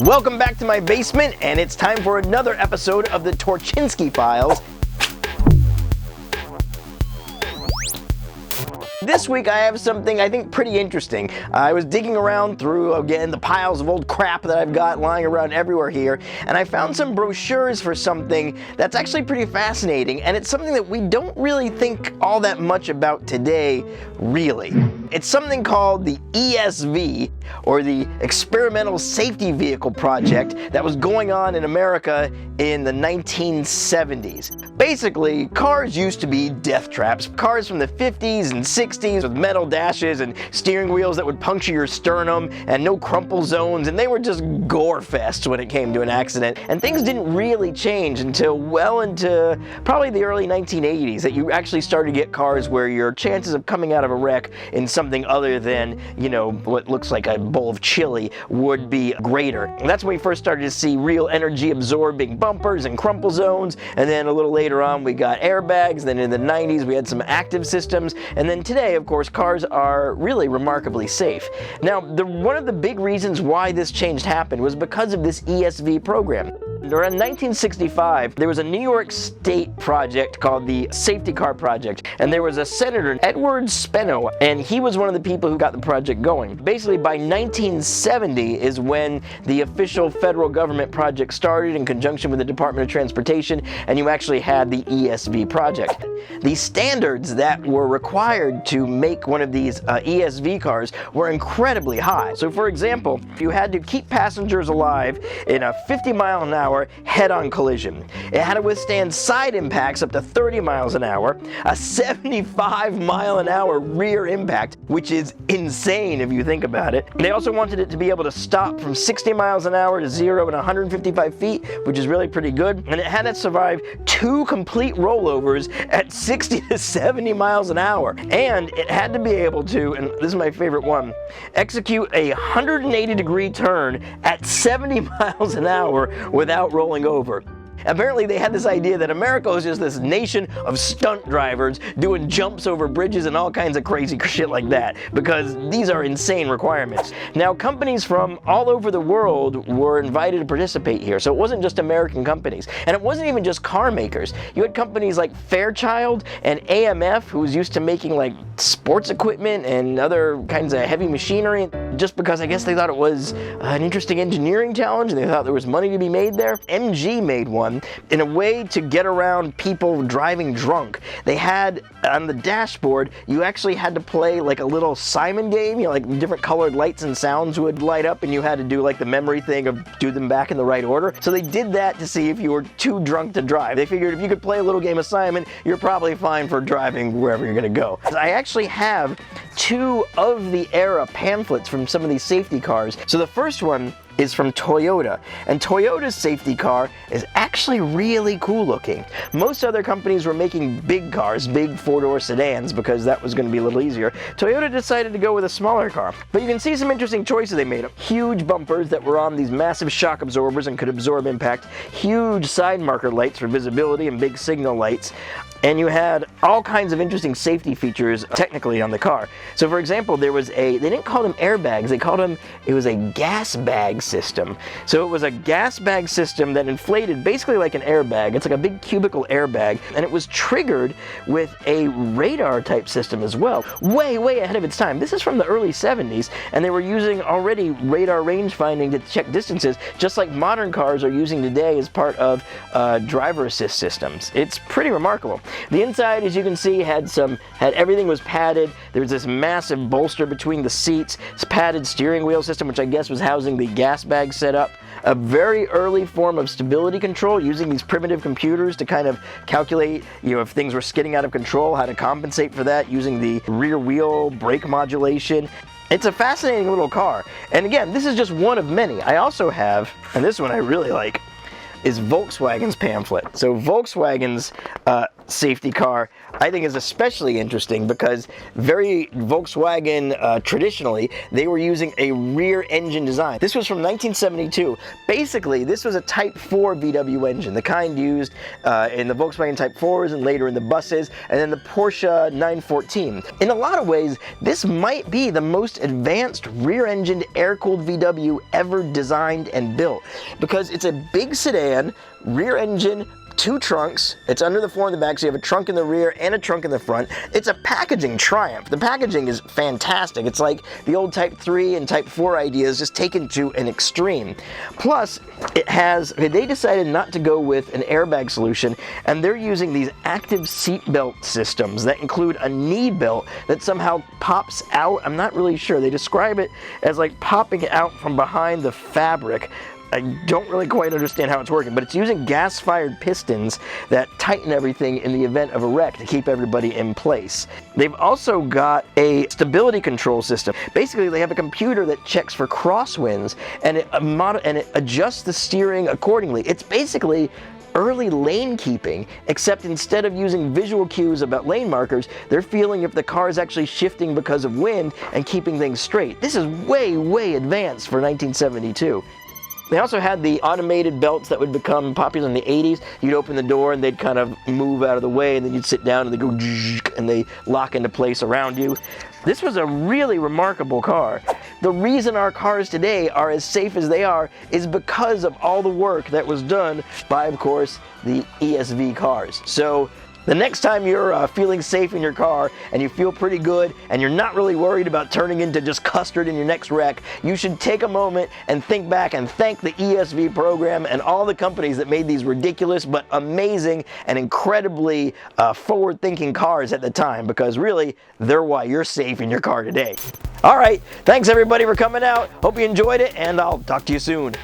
Welcome back to my basement, and it's time for another episode of the Torchinsky Files. This week I have something I think pretty interesting. I was digging around through, again, the piles of old crap that I've got lying around everywhere here, and I found some brochures for something that's actually pretty fascinating, and it's something that we don't really think all that much about today, really. It's something called the ESV, or the Experimental Safety Vehicle Project, that was going on in America in the 1970s. Basically, cars used to be death traps. Cars from the 50s and 60s with metal dashes and steering wheels that would puncture your sternum and no crumple zones, and they were just gore fests when it came to an accident. And things didn't really change until well into probably the early 1980s that you actually started to get cars where your chances of coming out of a wreck in something other than, you know, what looks like a bowl of chili would be greater. And that's when we first started to see real energy absorbing bumpers and crumple zones, and then a little later on we got airbags. Then in the 90s we had some active systems, and then today, of course, cars are really remarkably safe. Now, one of the big reasons why this change happened was because of this ESV program. Around 1965, there was a New York State project called the Safety Car Project, and there was a senator, Edward Speno, and he was one of the people who got the project going. Basically, by 1970 is when the official federal government project started in conjunction with the Department of Transportation, and you actually had the ESV project. The standards that were required to make one of these ESV cars were incredibly high. So, for example, you had to keep passengers alive in a 50-mile-an-hour head-on collision. It had to withstand side impacts up to 30 miles an hour, a 75-mile-an-hour rear impact, which is insane if you think about it. They also wanted it to be able to stop from 60 miles an hour to 0 in 155 feet, which is really pretty good. And it had to survive 2 complete rollovers at 60 to 70 miles an hour. And it had to be able to, and this is my favorite one, execute a 180-degree turn at 70 miles an hour without rolling over. Apparently they had this idea that America was just this nation of stunt drivers doing jumps over bridges and all kinds of crazy shit like that, because these are insane requirements. Now, companies from all over the world were invited to participate here, so it wasn't just American companies. And it wasn't even just car makers. You had companies like Fairchild and AMF, who was used to making like sports equipment and other kinds of heavy machinery, just because I guess they thought it was an interesting engineering challenge and they thought there was money to be made there. MG made one in a way to get around people driving drunk. They had, on the dashboard, you actually had to play like a little Simon game, you know, like different colored lights and sounds would light up, and you had to do like the memory thing of do them back in the right order. So they did that to see if you were too drunk to drive. They figured if you could play a little game of Simon, you're probably fine for driving wherever you're gonna go. I actually have 2 of the era pamphlets from some of these safety cars. So the first one is from Toyota, and Toyota's safety car is actually really cool looking. Most other companies were making big cars, big 4-door sedans, because that was going to be a little easier. Toyota decided to go with a smaller car, but you can see some interesting choices they made. Huge bumpers that were on these massive shock absorbers and could absorb impact, huge side marker lights for visibility and big signal lights, and you had all kinds of interesting safety features technically on the car. So for example, there was they didn't call them airbags, they called them, it was a gas bag system. So it was a gas bag system that inflated basically like an airbag. It's like a big cubicle airbag, and it was triggered with a radar type system as well. Way ahead of its time. This is from the early 70s, and they were using already radar range finding to check distances, just like modern cars are using today as part of driver assist systems. It's pretty remarkable. The inside, as you can see, had everything was padded. There was this massive bolster between the seats, this padded steering wheel system, which I guess was housing the gas bag setup. A very early form of stability control, using these primitive computers to kind of calculate, you know, if things were skidding out of control, how to compensate for that using the rear wheel brake modulation. It's a fascinating little car. And again, this is just one of many. I also have, and this one I really like, is Volkswagen's pamphlet. So Volkswagen's safety car, I think is especially interesting because very Volkswagen, traditionally, they were using a rear engine design. This was from 1972. Basically, this was a Type 4 VW engine, the kind used in the Volkswagen Type 4s and later in the buses, and then the Porsche 914. In a lot of ways, this might be the most advanced rear-engined air-cooled VW ever designed and built, because it's a big sedan, rear engine, 2 trunks. It's under the floor in the back, so you have a trunk in the rear and a trunk in the front. It's a packaging triumph. The packaging is fantastic. It's like the old Type 3 and Type 4 ideas just taken to an extreme. Plus, they decided not to go with an airbag solution, and they're using these active seatbelt systems that include a knee belt that somehow pops out. I'm not really sure. They describe it as like popping out from behind the fabric. I don't really quite understand how it's working, but it's using gas-fired pistons that tighten everything in the event of a wreck to keep everybody in place. They've also got a stability control system. Basically, they have a computer that checks for crosswinds, and it adjusts the steering accordingly. It's basically early lane keeping, except instead of using visual cues about lane markers, they're feeling if the car is actually shifting because of wind and keeping things straight. This is way, way advanced for 1972. They also had the automated belts that would become popular in the 80s. You'd open the door and they'd kind of move out of the way, and then you'd sit down and they go and they lock into place around you. This was a really remarkable car. The reason our cars today are as safe as they are is because of all the work that was done by, of course, the ESV cars. So the next time you're feeling safe in your car and you feel pretty good and you're not really worried about turning into just custard in your next wreck, you should take a moment and think back and thank the ESV program and all the companies that made these ridiculous but amazing and incredibly forward-thinking cars at the time, because really, they're why you're safe in your car today. All right, thanks everybody for coming out. Hope you enjoyed it, and I'll talk to you soon.